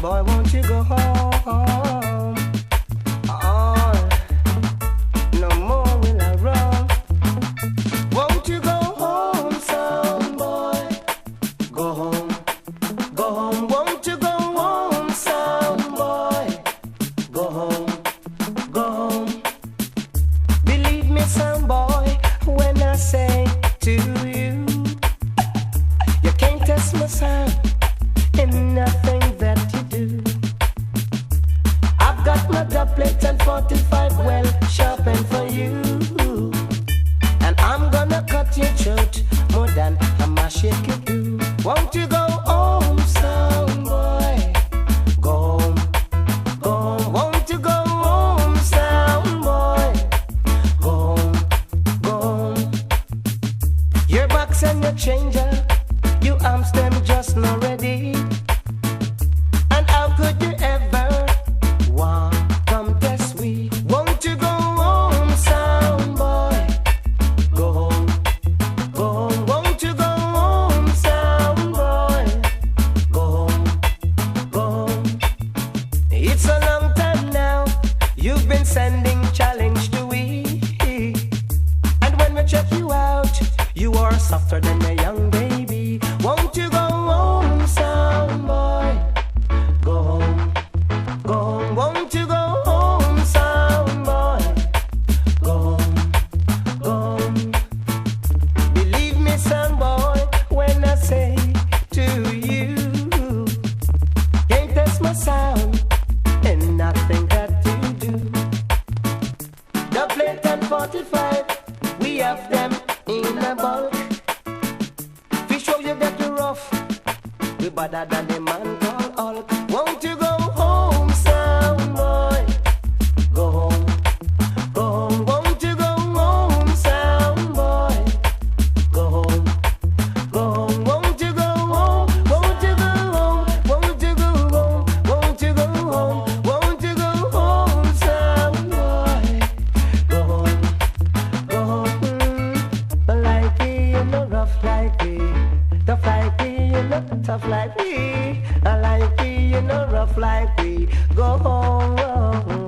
boy, won't you go home? Oh, no more will I run. Won't you go home, sound boy? Go home, go home. Won't you go home, sound boy? Go home, go home. Believe me, sound boy, when I say to you, you can't test my sound in nothing that you do. I've got my doublet and 45 well sharpened for you, and I'm gonna cut your throat more than a machine can do. Won't you go home, sound boy? Go home, go home. Won't you go home, sound boy? Go home, go home. Your box and your changer, you arms them just not ready. And how could you ever want come test we? Won't you go home, sound boy? Go home, go home. Won't you go home, sound boy? Go home, go home. It's a long time now you've been sending challenge to we, and when we check you out, you are softer than a young baby. Won't you go home, sound boy? Go home, go home. Won't you go home, sound boy? Go home, go home. Believe me, sound boy, when I say to you, can't test my sound and nothing that you do. The plate and 45, we have them in a bulk. We show you that you're rough, we better than the man called Hulk. Won't you go home, sound boy? Go home, go home. Won't you go home, sound boy? Go home, go home. Won't you go home? Won't you go home? Won't you go home? Won't you go home? Won't you go home, sound boy? Go home, go home. Like me, you know, rough like me, tough like me, you know, tough like me. I like me, you know, rough like me. Go home.